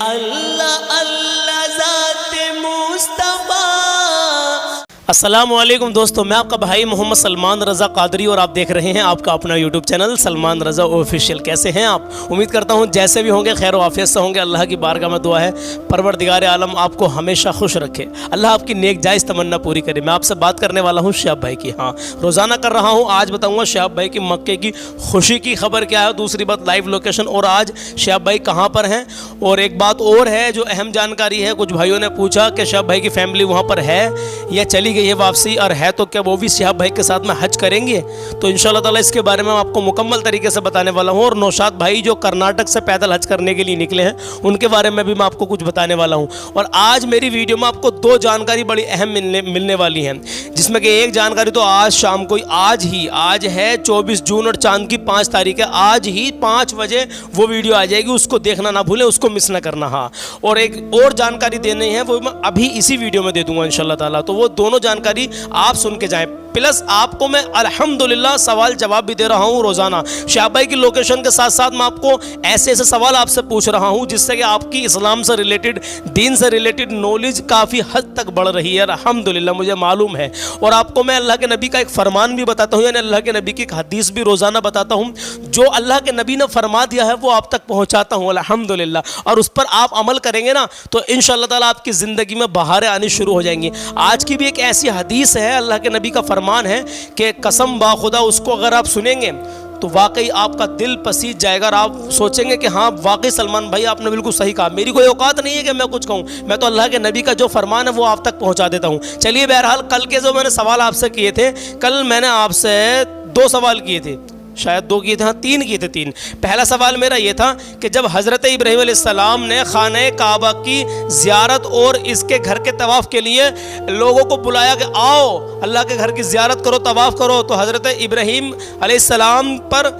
अल्लाह अल्लाह ज़ाते मुस्तफ़ा। अस्सलामुअलैकुम दोस्तों, मैं आपका भाई मोहम्मद सलमान रज़ा कादरी और आप देख रहे हैं आपका अपना यूट्यूब चैनल सलमान रज़ा ऑफिशियल। कैसे हैं आप? उम्मीद करता हूं जैसे भी होंगे खैर आफियत से होंगे। अल्लाह की बारगाह में दुआ है परवरदिगार आलम आपको हमेशा खुश रखे, अल्लाह आपकी नेक जायज़ तमन्ना पूरी करे। मैं आपसे बात करने वाला हूँ शहाब भाई की। हाँ, रोज़ाना कर रहा हूँ। आज बताऊँगा शहाब भाई की मक्के की खुशी की खबर क्या है, दूसरी बात लाइव लोकेशन और आज शहाब भाई कहाँ पर हैं। और एक बात और है जो अहम जानकारी है, कुछ भाइयों ने पूछा कि शहाब भाई की फैमिली वहाँ पर है या चली गई है वापसी, और है तो क्या वो भी शहाब भाई के साथ में हज करेंगे? तो इंशाल्लाह ताला इसके बारे में मैं आपको मुकम्मल तरीके से बताने वाला हूँ। और नौशाद भाई जो कर्नाटक से पैदल हज करने के लिए निकले हैं उनके बारे में भी मैं आपको कुछ बताने वाला हूँ। और आज मेरी वीडियो में आपको दो जानकारी बड़ी अहम मिलने वाली हैं, जिसमें कि एक जानकारी तो आज शाम को आज है 24 जून और चांद की 5 तारीख है। आज ही 5 बजे वो वीडियो आ जाएगी, उसको देखना ना भूलें, उसको मिस ना करना। हाँ, और एक और जानकारी देनी है वो मैं अभी इसी वीडियो में दे दूंगा इंशाल्लाह ताला। तो वो दोनों जानकारी आप सुन के जाएं। प्लस आपको मैं अल्हम्दुलिल्लाह सवाल जवाब भी दे रहा हूँ रोज़ाना। शहाब भाई की लोकेशन के साथ साथ मैं आपको ऐसे सवाल आपसे पूछ रहा हूँ जिससे कि आपकी इस्लाम से रिलेटेड, दीन से रिलेटेड नॉलेज काफ़ी हद तक बढ़ रही है अल्हम्दुलिल्लाह, मुझे मालूम है। और आपको मैं अल्लाह के नबी का एक फरमान भी बताता हूँ, यानी अल्लाह के नबी की एक हदीस भी रोज़ाना बताता हूँ। जो अल्लाह के नबी ने फरमा दिया है वो आप तक पहुँचाता हूँ अल्हम्दुलिल्लाह। और उस पर आप अमल करेंगे ना तो इंशाअल्लाह ताला आपकी ज़िंदगी में बहारें आनी शुरू हो जाएंगी। आज की भी एक ऐसी हदीस है, अल्लाह के नबी का फरमान है कि कसम बाखुदा उसको अगर आप सुनेंगे तो वाकई आपका दिल पसीज जाएगा और आप सोचेंगे कि हाँ वाकई सलमान भाई आपने बिल्कुल सही कहा। मेरी कोई औकात नहीं है कि मैं कुछ कहूँ, मैं तो अल्लाह के नबी का जो फरमान है वो आप तक पहुँचा देता हूँ। चलिए बहरहाल कल के जो मैंने सवाल आपसे किए थे, कल मैंने आपसे 2 सवाल किए थे, शायद 2 किए थे, हाँ 3 किए थे। 3 पहला सवाल मेरा ये था कि जब हज़रत इब्राहीम अलैहिस्सलाम ने खाने काबा की ज़ियारत और इसके घर के तवाफ़ के लिए लोगों को बुलाया कि आओ अल्लाह के घर की ज़ियारत करो, तवाफ़ करो, तो हज़रत इब्राहीम अलैहिस्सलाम पर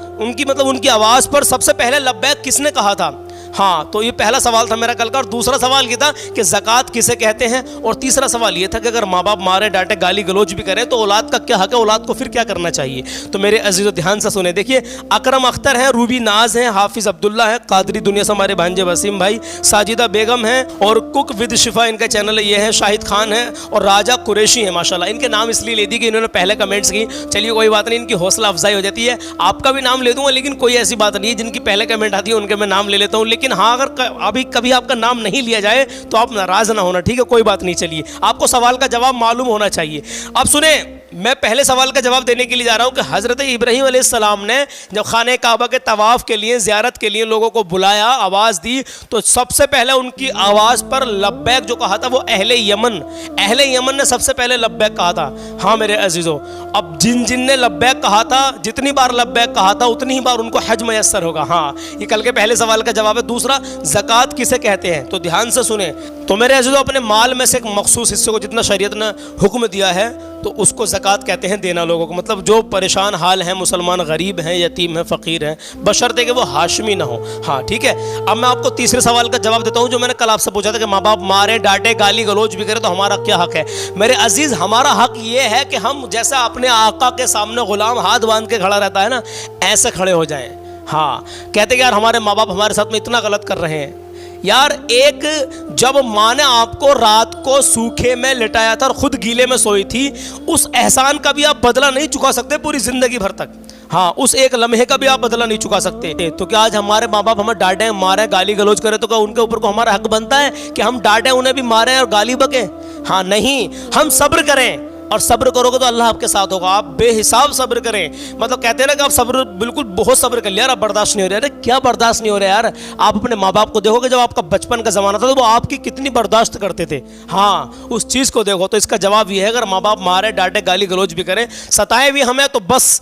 उनकी आवाज़ पर सबसे पहले लब्बैक किसने कहा था? हाँ, तो ये पहला सवाल था मेरा कल का। और दूसरा सवाल ये था कि ज़कात किसे कहते हैं। और तीसरा सवाल ये था कि अगर माँ बाप मारे डांटे गाली गलौज भी करें तो औलाद का क्या हक है, औलाद को फिर क्या करना चाहिए। तो मेरे अजीज़ों ध्यान से सुने। देखिए, अकरम अख्तर हैं, रूबी नाज हैं, हाफिज़ अब्दुल्ला है, कादरी दुनिया से हमारे भांजे वसीम भाई, साजिदा बेगम हैं और कुक विद शिफा इनका चैनल है, ये है, शाहिद खान है और राजा कुरैशी है। माशाल्लाह इनके नाम इसलिए ले दी कि इन्होंने पहले कमेंट्स की। चलिए कोई बात नहीं, इनकी हौसला अफजाई हो जाती है। आपका भी नाम ले दूंगा, लेकिन कोई ऐसी बात नहीं है, जिनकी पहले कमेंट आती है उनके मैं नाम ले लेता हूँ। लेकिन हाँ, अगर अभी कभी आपका नाम नहीं लिया जाए तो आप नाराज ना होना, ठीक है? कोई बात नहीं। चलिए, आपको सवाल का जवाब मालूम होना चाहिए। अब सुने, मैं पहले सवाल का जवाब देने के लिए जा रहा हूं कि हज़रत इब्राहीम अलैहिस्सलाम ने जब खाने काबा के तवाफ़ के लिए, ज़ियारत के लिए लोगों को बुलाया, आवाज़ दी, तो सबसे पहले उनकी आवाज़ पर लब्बैक जो कहा था वो अहले यमन ने सबसे पहले लब्बैक कहा था। हाँ मेरे अजीज़ों, अब जिन ने लब्बैक कहा था, जितनी बार लब्बैक कहा था उतनी ही बार उनको हज मयस्सर होगा। हाँ, ये कल के पहले सवाल का जवाब है। दूसरा, ज़कात किसे कहते हैं? तो ध्यान से सुने। तो मेरे अजीज़ों, अपने माल में से एक मखसूस हिस्से को जितना शरीयत ने हुक्म दिया है तो उसको ज़कात कहते हैं देना लोगों को। मतलब जो परेशान हाल हैं, मुसलमान गरीब हैं, यतीम हैं, फ़कीर हैं, बशर्ते कि वो हाशमी ना हो। हाँ ठीक है। अब मैं आपको तीसरे सवाल का जवाब देता हूँ जो मैंने कल आपसे पूछा था कि माँ बाप मारे डांटे गाली गलौज भी करे तो हमारा क्या हक है। मेरे अजीज़, हमारा हक ये है कि हम जैसा अपने आका के सामने ग़ुलाम हाथ बांध के खड़ा रहता है ना, ऐसे खड़े हो जाएँ। हाँ, कहते कि यार हमारे माँ बाप हमारे साथ में इतना गलत कर रहे हैं। यार, एक जब माँ ने आपको रात को सूखे में लिटाया था और खुद गीले में सोई थी, उस एहसान का भी आप बदला नहीं चुका सकते पूरी ज़िंदगी भर तक। हाँ, उस एक लम्हे का भी आप बदला नहीं चुका सकते। तो क्या आज हमारे माँ बाप हमें डांटें, मारें, गाली गलौज करें तो क्या उनके ऊपर को हमारा हक बनता है कि हम डांटें, उन्हें भी मारें और गाली बकें? हाँ नहीं, हम सब्र करें, और सब्र करोगे तो अल्लाह आपके साथ होगा। आप बेहिसाब सब्र करें। मतलब कहते हैं ना कि आप सब्र, बिल्कुल बहुत सब्र कर लिया, अब बर्दाश्त नहीं हो रहा है। अरे क्या बर्दाश्त नहीं हो रहा है यार? आप अपने माँ बाप को देखोगे, जब आपका बचपन का ज़माना था तो वो आपकी कितनी बर्दाश्त करते थे। हाँ, उस चीज़ को देखो। तो इसका जवाब ये है, अगर माँ बाप मारे डांटे गाली गलौज भी करें, सताए भी हमें, तो बस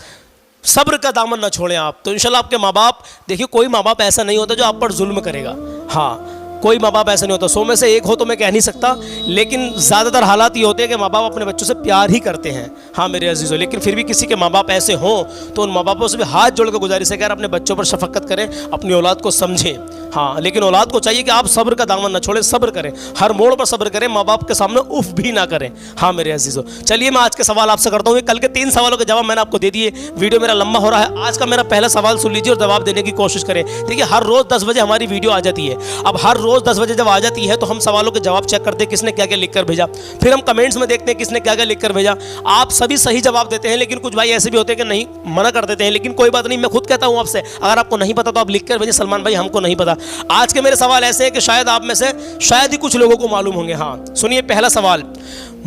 सब्र का दामन न छोड़ें आप। तो इंशाल्लाह आपके माँ बाप, देखिए कोई माँ बाप ऐसा नहीं होता जो आप पर जुल्म करेगा। हाँ, कोई माँ बाप ऐसा नहीं होता। 100 में से 1 हो तो मैं कह नहीं सकता, लेकिन ज़्यादातर हालात ये होते हैं कि माँ बाप अपने बच्चों से प्यार ही करते हैं। हाँ मेरे अजीज़ों, लेकिन फिर भी किसी के माँ बाप ऐसे हों तो उन माँ बापों से भी हाथ जोड़ कर गुजारिश है कि यार अपने बच्चों पर शफकत करें, अपनी औलाद को समझें। हाँ, लेकिन औलाद को चाहिए कि आप सब्र का दामन न छोड़ें, सब्र करें, हर मोड़ पर सब्र करें, माँ बाप के सामने उफ भी ना करें। हाँ मेरे अजीजों, चलिए मैं आज के सवाल आपसे करता हूँ। कल के 3 सवालों के जवाब मैंने आपको दे दिए, वीडियो मेरा लंबा हो रहा है। आज का मेरा पहला सवाल सुन लीजिए और जवाब देने की कोशिश करें। देखिए, हर रोज 10 बजे हमारी वीडियो आ जाती है। अब हर रोज 10 बजे जब आ जाती है तो हम सवालों के जवाब चेक करते हैं किसने क्या क्या लिख कर भेजा, फिर हम कमेंट्स में देखते हैं किसने क्या क्या लिख कर भेजा। आप सभी सही जवाब देते हैं, लेकिन कुछ भाई ऐसे भी होते हैं कि नहीं, मना कर देते हैं। लेकिन कोई बात नहीं, मैं खुद कहता हूं आपसे, अगर आपको नहीं पता तो आप लिख कर भेजें, सलमान भाई हमको नहीं पता। आज के मेरे सवाल ऐसे हैं कि शायद आप में से शायद ही कुछ लोगों को मालूम होंगे। हाँ सुनिए, पहला सवाल,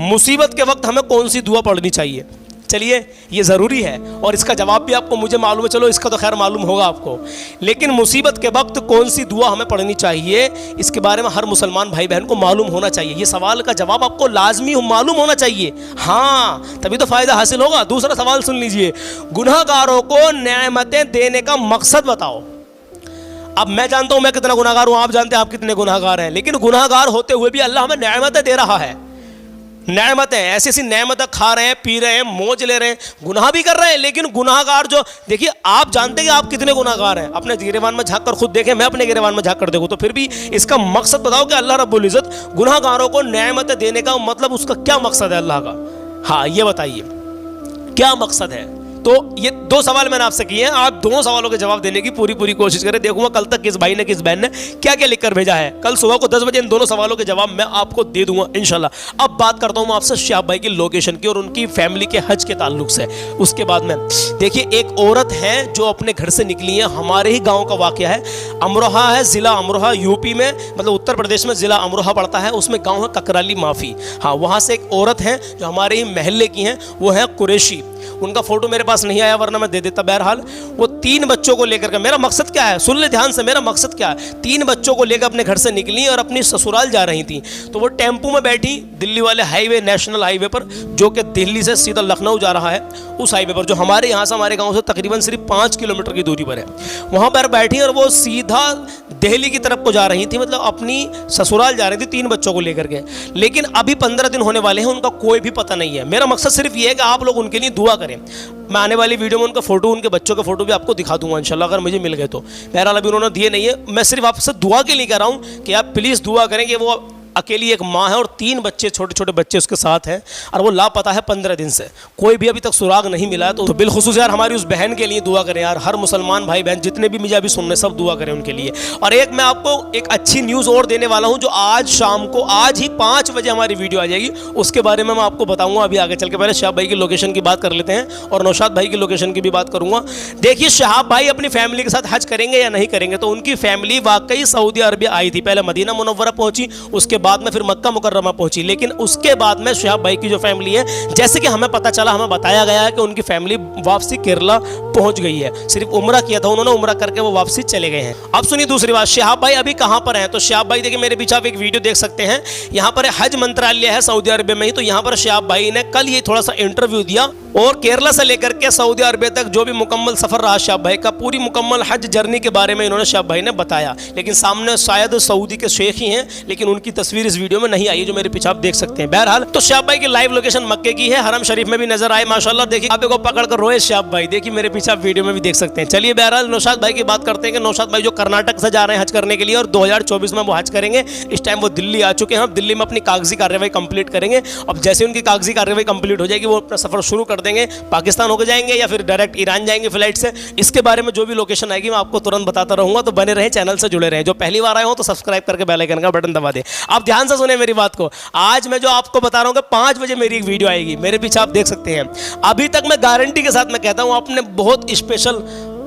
मुसीबत के वक्त हमें कौन सी दुआ पढ़नी चाहिए? चलिए, ये ज़रूरी है और इसका जवाब भी आपको मुझे मालूम है, चलो इसका तो खैर मालूम होगा आपको, लेकिन मुसीबत के वक्त कौन सी दुआ हमें पढ़नी चाहिए, इसके बारे में हर मुसलमान भाई बहन को मालूम होना चाहिए। ये सवाल का जवाब आपको लाजमी मालूम होना चाहिए, हाँ तभी तो फ़ायदा हासिल होगा। दूसरा सवाल सुन लीजिए, गुनहगारों को नेमतें देने का मकसद बताओ। अब मैं जानता हूं मैं कितना गुनाहगार हूं, आप जानते हैं आप कितने गुनाहगार हैं, लेकिन गुनाहगार होते हुए भी अल्लाह हमें नेमतें दे रहा है। नेमतें, ऐसी ऐसी नेमतें खा रहे हैं, पी रहे हैं, मौज ले रहे हैं, गुनाह भी कर रहे हैं। लेकिन गुनाहगार जो, देखिए आप जानते हैं कि आप कितने गुनाहगार हैं, अपने गिरेबान में झांक कर खुद देखें, मैं अपने गिरेबान में झांक कर देखूं, तो फिर भी इसका मकसद बताओ कि अल्लाह रब्बुल इज़्ज़त गुनाहगारों को नेमतें देने का मतलब उसका क्या मकसद है अल्लाह का? हाँ ये बताइए क्या मकसद है। तो ये 2 सवाल मैंने आपसे किए हैं, आप दोनों सवालों के जवाब देने की पूरी कोशिश करें। देखूंगा कल तक किस भाई ने किस बहन ने क्या क्या लिखकर भेजा है। कल सुबह को 10 बजे इन दोनों सवालों के जवाब मैं आपको दे दूंगा इंशाल्लाह। अब बात करता हूं मैं आपसे शहाब भाई की लोकेशन की और उनकी फैमिली के हज के ताल्लुक से। उसके बाद में देखिए, एक औरत है जो अपने घर से निकली है, हमारे ही गाँव का वाक़या है। अमरोहा है, ज़िला अमरोहा, यूपी में, मतलब उत्तर प्रदेश में ज़िला अमरोहा पड़ता है, उसमें गाँव है ककराली माफ़ी। हाँ, वहाँ से एक औरत है जो हमारे ही महल्ले की हैं, वो है कुरैशी। उनका फोटो मेरे पास नहीं आया वरना मैं दे देता। बहरहाल वो 3 बच्चों को लेकर के, मेरा मकसद क्या है सुन ले ध्यान से, मेरा मकसद क्या है, 3 बच्चों को लेकर अपने घर से निकली और अपनी ससुराल जा रही थी। तो वो टेम्पू में बैठी, दिल्ली वाले हाईवे, नेशनल हाईवे पर, जो कि दिल्ली से सीधा लखनऊ जा रहा है, उस हाईवे पर जो हमारे यहाँ से, हमारे गाँव से तकरीबन सिर्फ 5 किलोमीटर की दूरी पर है। वहाँ पर बैठी और वो सीधा दिल्ली की तरफ को जा रही थी, मतलब अपनी ससुराल जा रही थी 3 बच्चों को लेकर के। लेकिन अभी 15 दिन होने वाले हैं, उनका कोई भी पता नहीं है। मेरा मकसद सिर्फ ये है कि आप लोग उनके लिए दुआ करें। मैं आने वाली वीडियो में उनका फोटो, उनके बच्चों का फोटो भी आपको दिखा दूंगा इंशाल्लाह, अगर मुझे मिल गए तो। बहरहाल अभी उन्होंने दिए नहीं है, मैं सिर्फ आपसे दुआ के लिए कह रहा हूँ कि आप प्लीज़ दुआ करें कि वो अकेली एक माँ है और 3 बच्चे, छोटे छोटे बच्चे उसके साथ हैं, और वो लापता है 15 दिन से, कोई भी अभी तक सुराग नहीं मिला है। तो बिलखुसूस यार हमारी उस बहन के लिए दुआ करें यार, हर मुसलमान भाई बहन जितने भी मुझे अभी सुन रहे सब दुआ करें उनके लिए। और एक मैं आपको एक अच्छी न्यूज़ और देने वाला हूँ, जो आज शाम को, आज ही 5 बजे हमारी वीडियो आ जाएगी, उसके बारे में मैं आपको बताऊँगा अभी आगे चल के। पहले शहाब भाई की लोकेशन की बात कर लेते हैं और नौशाद भाई की लोकेशन की भी बात करूँगा। देखिए, शहाब भाई अपनी फैमिली के साथ हज करेंगे या नहीं करेंगे, तो उनकी फैमिली वाकई सऊदी अरबिया आई थी, पहले मदीना मुनव्वरा पहुँची, उसके बाद में फिर मक्का मुकर्रमा पहुंची। लेकिन उसके बाद में शहाब भाई की जो फैमिली है, जैसे कि हमें पता चला, हमें बताया गया है कि उनकी फैमिली वापसी केरला पहुंच गई है। सिर्फ उम्रा किया था उन्होंने, उम्रा करके वो वापसी चले गए हैं। अब सुनिए दूसरी बात, शहाब भाई अभी कहां पर हैं? तो शहाब भाई देखिए मेरे पीछे आप एक वीडियो देख सकते हैं, यहां पर हज मंत्रालय है सऊदी अरबिया में ही। तो यहां पर शहाब भाई ने कल ये थोड़ा सा इंटरव्यू दिया और केरला से लेकर के सऊदी अरबिया तक जो भी मुकम्मल सफर रहा शहाब भाई का, पूरी मुकम्मल हज जर्नी के बारे में इन्होंने शहाब भाई ने बताया। लेकिन सामने शायद सऊदी के शेख ही हैं, लेकिन उनकी तस्वीर इस वीडियो में नहीं आई जो मेरे पीछे आप देख सकते हैं। बहरहाल तो शहाब भाई की लाइव लोकेशन मक्के की है, हरम शरीफ में भी नजर आए माशाल्लाह। देखिए आप को पकड़ कर रोए शहाब भाई, देखिए मेरे पीछे आप वीडियो में भी देख सकते हैं। चलिए बहरहाल नौशाद भाई की बात करते हैं कि नौशाद भाई जो कर्नाटक से जा रहे हैं हज करने के लिए और 2024 में वो हज करेंगे। इस टाइम वो दिल्ली आ चुके हैं, अब दिल्ली में अपनी कागजी कार्रवाई कंप्लीट करेंगे। अब जैसे उनकी कागजी कार्रवाई कंप्लीट हो जाएगी, वो अपना सफर शुरू कर देंगे, पाकिस्तान होकर जाएंगे या फिर डायरेक्ट ईरान जाएंगे फ्लाइट से। इसके बारे में जो भी लोकेशन आएगी मैं आपको तुरंत बताता रहूंगा, तो बने रहे, चैनल से जुड़े रहे। जो पहली बार आए हो तो सब्सक्राइब करके बेल आइकन का बटन दबा दे। आप ध्यान से सुने मेरी बात को, आज मैं जो आपको बता रहा हूँ कि 5 बजे मेरी एक वीडियो आएगी, मेरे पीछे आप देख सकते हैं। अभी तक मैं गारंटी के साथ मैं कहता हूँ आपने बहुत स्पेशल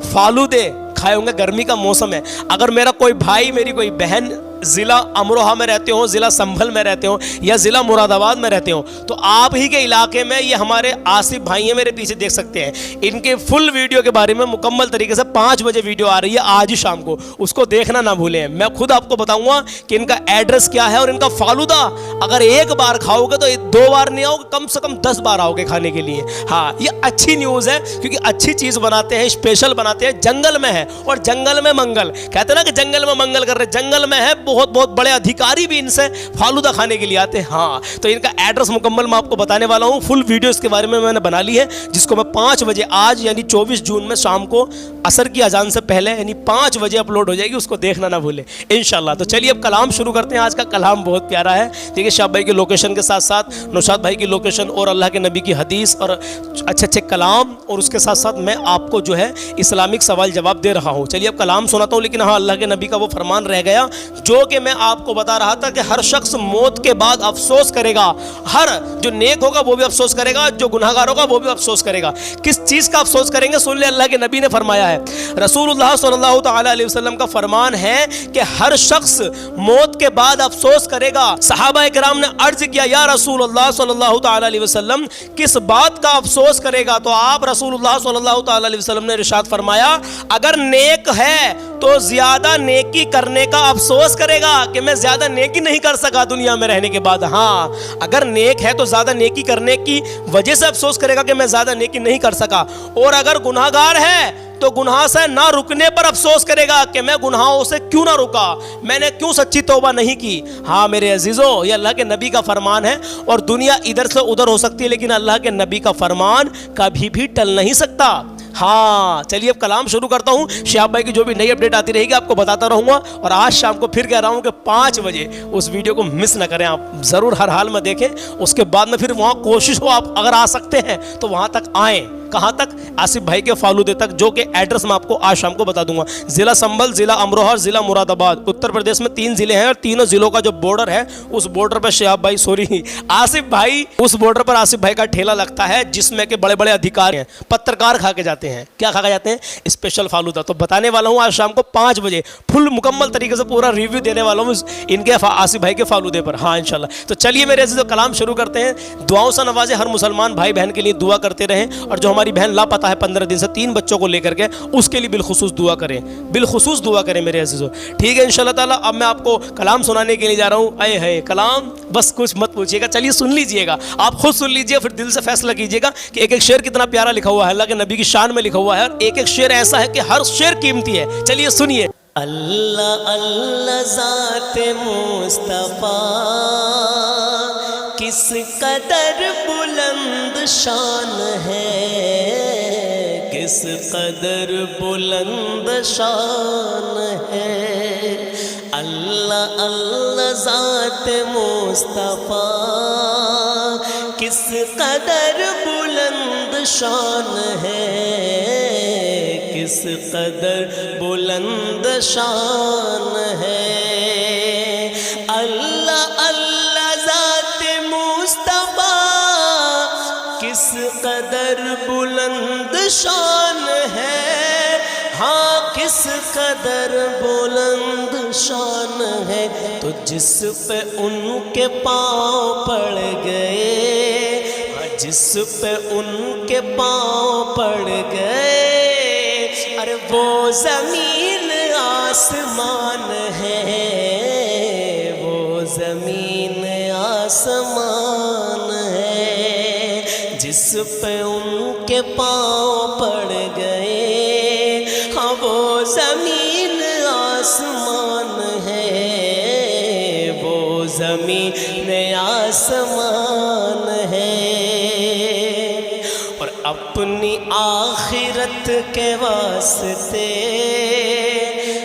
फालूदे खाए होंगे, गर्मी का मौसम है। अगर मेरा कोई भाई, मेरी कोई बहन ज़िला अमरोहा में रहते हो, ज़िला संभल में रहते हो या ज़िला मुरादाबाद में रहते हो, तो आप ही के इलाके में ये हमारे आसिफ भाई हैं, मेरे पीछे देख सकते हैं। इनके फुल वीडियो के बारे में मुकम्मल तरीके से 5 बजे वीडियो आ रही है आज ही शाम को, उसको देखना ना भूलें। मैं खुद आपको बताऊंगा कि इनका एड्रेस क्या है और इनका फालूदा अगर एक बार खाओगे तो 2 बार नहीं आओगे, कम से कम 10 बार आओगे खाने के लिए। हाँ, ये अच्छी न्यूज़ है क्योंकि अच्छी चीज़ बनाते हैं, स्पेशल बनाते हैं, जंगल में है और जंगल में मंगल। कहते हैं ना कि जंगल में मंगल कर रहे, जंगल में है, बहुत बहुत बड़े अधिकारी भी इनसे फालूदा खाने के लिए आते हैं। हाँ, तो इनका एड्रेस मुकम्मल मैं आपको बताने वाला हूँ। फुल वीडियो इसके बारे में मैंने बना ली है, जिसको मैं 5 बजे आज यानी 24 जून में शाम को असर की अजान से पहले यानी 5 बजे अपलोड हो जाएगी, उसको देखना ना भूलें इंशाल्लाह। तो चलिए अब कलाम शुरू करते हैं। आज का कलाम बहुत प्यारा है। देखिए, शाह भाई की लोकेशन के साथ साथ नौशाद भाई की लोकेशन और अल्लाह के नबी की हदीस और अच्छे अच्छे कलाम, और उसके साथ साथ मैं आपको जो है इस्लामिक सवाल जवाब दे रहा हूँ। चलिए अब कलाम सुनाता हूँ। लेकिन हाँ, अल्लाह के नबी का वो फरमान रह गया जो कि मैं आपको बता रहा था कि हर शख्स मौत के बाद अफसोस करेगा। हर जो नेक होगा वो भी अफसोस करेगा, जो गुनाहगार होगा वो भी अफसोस करेगा। किस चीज़ का अफसोस करेंगे? सुन ले, अल्लाह के नबी ने फरमाया है, रसूलुल्लाह सल्लल्लाहु तआला अलैहि वसल्लम का फरमान है कि हर शख्स मौत के बाद अफसोस करेगा। सहाबा किराम ने अर्ज किया, या रसूलुल्लाह सल्लल्लाहु तआला अलैहि वसल्लम, किस बात का अफसोस करेगा? तो आप रसूलुल्लाह सल्लल्लाहु तआला अलैहि वसल्लम ने इरशाद फरमाया, अगर नेक है तो ज्यादा नेकी करने का अफसोस करेगा कि मैं ज्यादा नेकी नहीं कर सका दुनिया में रहने के बाद। हाँ, अगर नेक है तो ज्यादा नेकी करने की वजह से अफसोस करेगा कि मैं ज्यादा नेकी नहीं कर सका। और अगर गुनाहगार है तो गुनाह से ना रुकने पर अफसोस करेगा कि मैं गुनाहों से क्यों ना रुका, मैंने क्यों सच्ची तौबा नहीं की। हाँ मेरे अजीजों, ये अल्लाह के नबी का फरमान है और दुनिया इधर से उधर हो सकती है, लेकिन अल्लाह के नबी का फरमान कभी भी टल नहीं सकता। हाँ, चलिए अब कलाम शुरू करता हूँ। शाह भाई की जो भी नई अपडेट आती रहेगी आपको बताता रहूँगा। और आज शाम को फिर कह रहा हूँ कि 5 बजे उस वीडियो को मिस ना करें, आप ज़रूर हर हाल में देखें। उसके बाद में फिर वहाँ कोशिश हो, आप अगर आ सकते हैं तो वहाँ तक आएँ। कहाँ तक? आसिफ भाई के फालूदे तक, जो कि एड्रेस मैं आपको आज शाम को बता दूंगा। ज़िला संभल, ज़िला अमरोहा, ज़िला मुरादाबाद। उत्तर प्रदेश में 3 ज़िले हैं और तीनों ज़िलों का जो बॉर्डर है उस बॉर्डर पर शाह भाई आसिफ भाई, उस बॉर्डर पर आसिफ भाई का ठेला लगता है, जिसमें के बड़े बड़े अधिकारी हैं, पत्रकार खा के जाते हैं। क्या खा के जाते हैं? स्पेशल फालूदा। तो बताने वाला हूँ आज शाम को 5 बजे फुल मुकम्मल तरीके से पूरा रिव्यू देने वाला हूँ इनके आसिफ भाई के फालूदे पर। हाँ इंशाल्लाह। तो चलिए मेरे अज़ीज़ों, कलाम शुरू करते हैं। दुआओं से नवाजे हर मुसलमान भाई बहन के लिए दुआ करते रहें, और जो हमारी बहन लापता है 15 दिन से 3 बच्चों को लेकर के, उसके लिए बिलखुसूस दुआ करें, बिलखुसूस दुआ करें मेरे अज़ीज़ों। ठीक है इंशाल्लाह ताला। अब मैं आपको कलाम सुनाने के लिए जा रहा हूँ। आए है कलाम, बस कुछ मत पूछिएगा, चलिए सुन लीजिएगा, आप खुद सुन लीजिए, फिर दिल से फैसला कीजिएगा कि एक एक शेर कितना प्यारा लिखा हुआ है, अल्लाह के नबी की शान में लिखा हुआ है, और एक एक शेर ऐसा है कि हर शेर कीमती है। चलिए सुनिए। अल्लाह अल्लाह ज़ाते मुस्तफ़ा किस कदर बुलंद शान है, किस कदर बुलंद शान है। अल्लाह अल्लाह ज़ाते मुस्तफ़ा किस कदर बुलंद शान है, किस कदर बुलंद शान है। अल्लाह अल्लाह ज़ाते मुस्तफ़ा किस कदर बुलंद शान है। हाँ, किस कदर बुलंद शान है। तो जिस पे उनके पाँव पड़ गए, जिस पे उनके पाँव पड़ गए, अरे वो ज़मीन आसमान है, वो ज़मीन आसमान है। जिस पे उनके पाँव पड़ गए, हाँ वो ज़मीन आसमान है, वो ज़मीन आसमान है। और अपनी आखिरत के वास्ते,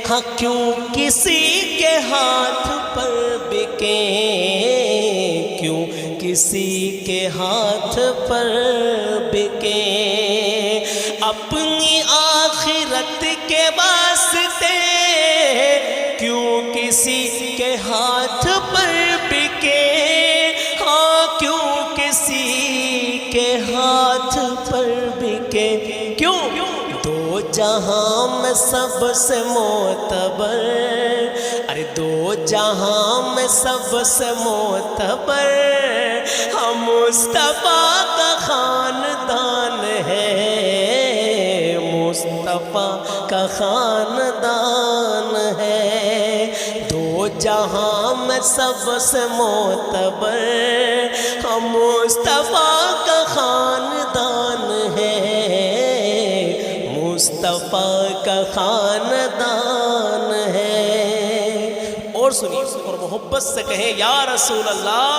हाँ क्यों किसी के हाथ पर बिके, क्यों किसी के हाथ पर बिके। अपनी आखिरत के वास्ते क्यों किसी के हाथ पर बिके, हाँ क्यों किसी के हाथ पर बिके। क्यों? दो जहां में सबसे मोतबर, अरे दो जहां में सबसे मोतबर, हम मुस्तफ़ा का खानदान है, मुस्तफ़ा का खानदान है। दो जहां में सबसे मोतबर, हम मुस्तफ़ा का खानदान है, मुस्तफ़ा का खानदान है। और और सुनिए और मोहब्बत से कहें या रसूल अल्लाह।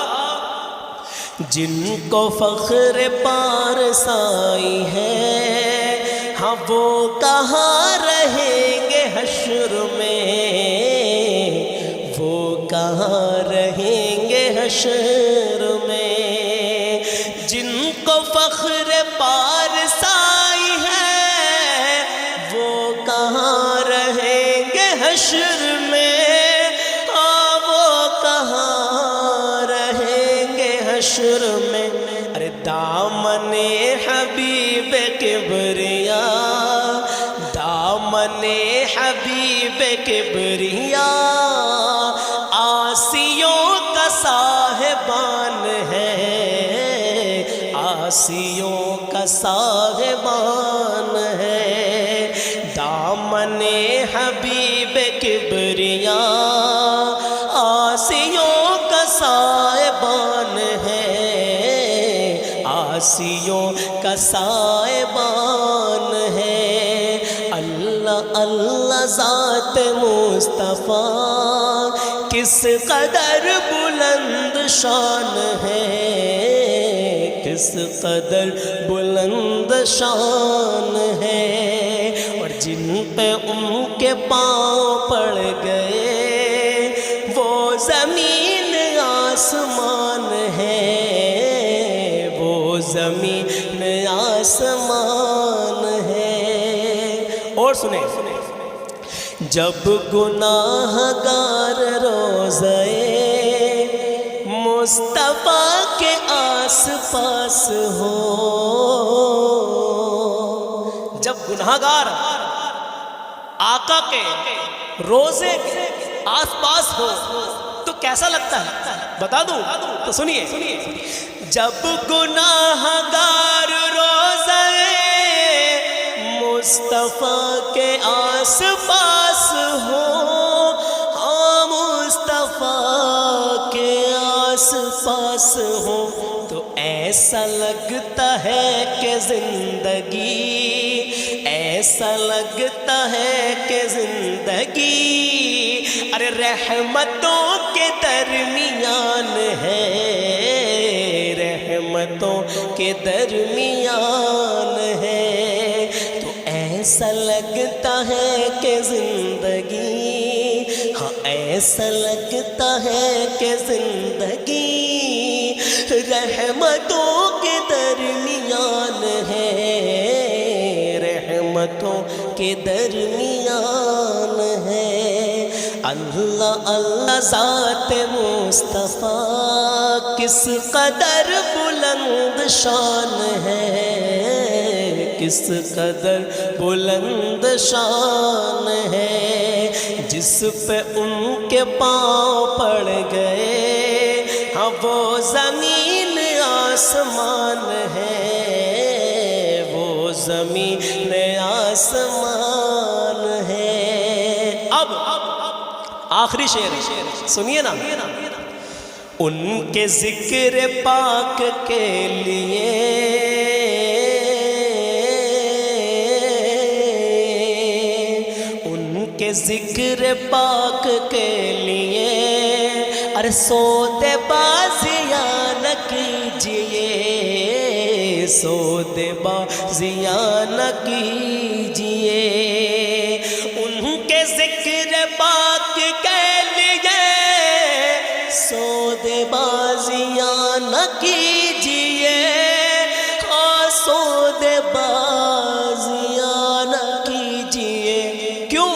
जिनको फ़ख्र पारसाई है, हाँ वो कहाँ रहेंगे हश्र में, वो कहाँ रहेंगे हश्र में। जिनको फ़ख्र पारसाई है, वो कहाँ रहेंगे हश्र में, हाँ वो कहाँ रहेंगे हश्र में। अरे दामने हबीब किबरिया, दामने हबीब किबरिया, आसियों का साहिबान है, आसियों का साहिबान है। दामने हबीब किबरिया, आसियों का साहिबान है, आसियों का साहिबान है। अल्लाह अल्लाह ज़ात मुस्तफ़ा किस कदर बुलंद शान है, किस कदर बुलंद शान है। और जिन पे उनके पाँव पड़ गए, वो ज़मीन आसमान है, वो ज़मीन आसमान है। और सुने जब गुनाहगार रोज़े मुस्तफ़ा के आस पास हो, जब गुनाहगार आका के रोजे के आसपास हो तो कैसा लगता है, बता दूं तो सुनिए। जब गुनाहगार रोज़े मुस्तफ़ा के आस पास हो, हाँ मुस्तफ़ा के आस पास हो, तो ऐसा लगता है कि ज़िंदगी, ऐसा लगता है कि ज़िंदगी अरे रहमतों के दरमियान है, रहमतों के दरमियान है। तो ऐसा लगता है कि ज़िंदगी, हाँ ऐसा लगता है कि ज़िंदगी रहमतों के दरमियान है, रहमतों के दरमियान है। अल्लाह अल्लाह ज़ात मुस्तफ़ा किस कदर बुलंद शान है, किस कदर बुलंद शान है। जिस पे उनके पाँव पड़ गए, हाँ वो ज़मीन आसमान है, वो ज़मीन आसमान है। अब आखिरी शेर सुनिए ना। उनके ज़िक्र पाक के लिए, उनके ज़िक्र पाक के लिए अरे सौदे बाज़िया न कीजिए, सौदे बाज़िया न कीजिए। उनके ज़िक्र पाक के लिए सौदे बाज़िया न कीजिए, हाँ सौदे बाज़िया न कीजिए। क्यों?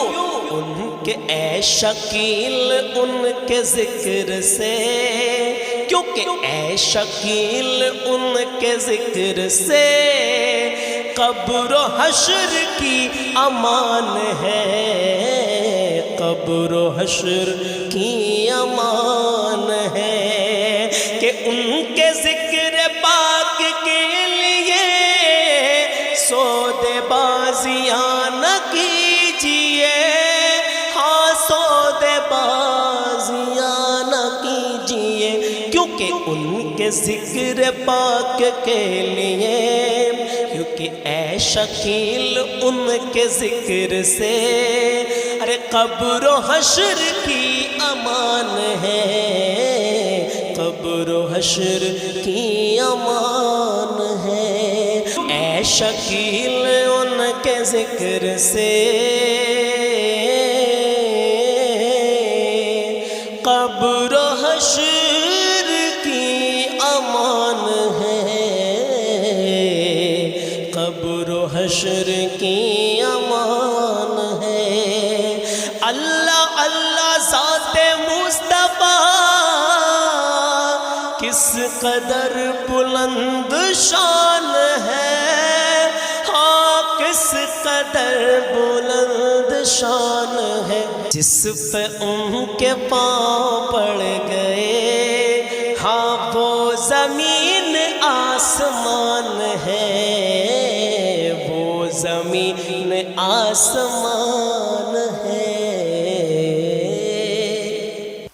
उनके ए शकील उनके ज़िक्र से, क्योंकि ए शकील उनके ज़िक्र से कब्र हश्र की अमान है, कब्र हश्र की अमान है। कि उनके ज़िक्र पाक के लिए सौदे बाज़िया न कीजिए, हाँ सौदे बाज़िया न कीजिए। क्योंकि उनके ज़िक्र पाक के लिए, क्योंकि ए शकील उनके ज़िक्र से अरे कब्र हश्र की अमान है, कब्र हश्र की अमान है। ऐ शकील उनके जिक्र से कब्र हश्र की अमान है, कब्र हश्र की अमान है। अल्लाह अल्लाह ज़ाते मुस्तफ़ा किस कदर बुलंद शान है, हाँ किस कदर बुलंद शान है। जिस पे उनके पाँव पड़ गए, हाँ वो ज़मीन आसमान है, वो ज़मीन आसमान है।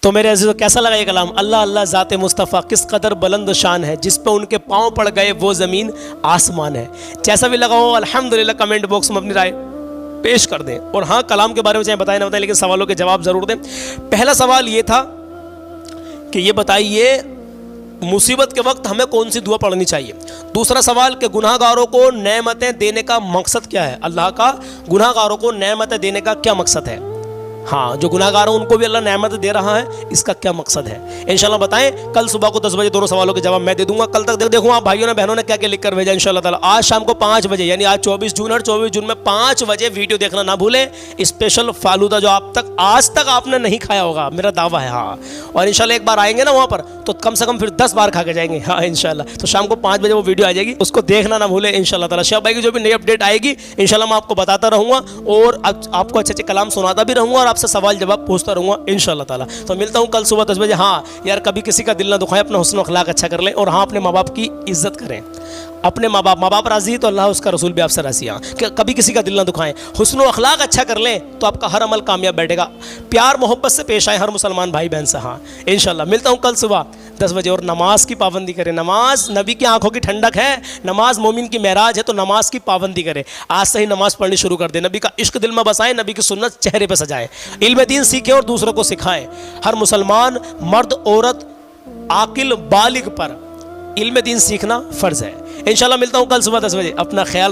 तो मेरे अज़ीज़ों, कैसा लगा ये कलाम? अल्लाह अल्लाह ज़ाते मुस्तफ़ा किस कदर बुलंद शान है, जिस पे उनके पाँव पड़ गए वो ज़मीन आसमान है। जैसा भी लगा हो अल्हम्दुलिल्लाह कमेंट बॉक्स में अपनी राय पेश कर दें। और हाँ, कलाम के बारे में चाहे बताएं ना बताएं, लेकिन सवालों के जवाब ज़रूर दें। पहला सवाल ये था कि ये बताइए मुसीबत के वक्त हमें कौन सी दुआ पढ़नी चाहिए। दूसरा सवाल कि गुनाहगारों को नेमतें देने का मकसद क्या है, अल्लाह का गुनाहगारों को नेमतें देने का क्या मकसद है। हाँ, जो गुनाहगार हैं उनको भी अल्लाह नेमत दे रहा है, इसका क्या मकसद है, इंशाल्लाह बताएं। कल सुबह को 10 बजे दोनों सवालों के जवाब मैं दे दूंगा। कल तक देखूँ आप भाइयों ने बहनों ने क्या क्या लिख कर भेजा इंशाल्लाह ताला। आज शाम को 5 बजे, यानी आज 24 जून है, 24 जून में 5 बजे वीडियो देखना ना भूलें। स्पेशल फालूदा जो आज तक आपने नहीं खाया होगा, मेरा दावा है। हाँ, और इंशाल्लाह एक बार आएंगे ना वहाँ पर तो कम से कम फिर 10 बार खा के जाएंगे। हाँ इंशाल्लाह। तो शाम को 5 बजे वो वीडियो आ जाएगी, उसको देखना ना भूलें इंशाल्लाह ताला। शाह भाई की जो भी नई अपडेट आएगी इंशाल्लाह मैं आपको बताता रहूँगा, और आपको अच्छे अच्छे कलाम सुनाता भी रहूँगा, और आपसे सवाल जवाब पूछता रहूँगा इंशाल्लाह ताला। तो मिलता हूँ कल सुबह 10 बजे। हाँ यार, कभी किसी का दिल ना दुखाएं, अपना हुस्न अखलाक अच्छा कर लें, और हाँ अपने माँ बाप की इज्जत करें। अपने माँ बाप राज़ी तो अल्लाह उसका रसूल भी आपसे राज़ी। हाँ, कि कभी किसी का दिल ना दुखाएं, हुस्न अखलाक अच्छा कर लें तो आपका हर अमल कामयाब बैठेगा। प्यार मोहब्बत से पेश आए हर मुसलमान भाई बहन से। हाँ इंशाल्लाह मिलता हूँ कल सुबह 10 बजे। और नमाज की पाबंदी करें, नमाज नबी की आंखों की ठंडक है, नमाज मोमिन की महराज है, तो नमाज की पाबंदी करें। आज से ही नमाज पढ़नी शुरू कर दें, नबी का इश्क दिल में बसाएं, नबी की सुन्नत चेहरे पर सजाएं, इल्म दीन सीखें और दूसरों को सिखाएं। हर मुसलमान मर्द औरत आकिल बालिग पर इल्म दीन सीखना फ़र्ज़ है। इंशाल्लाह मिलता हूँ कल सुबह 10 बजे। अपना ख्याल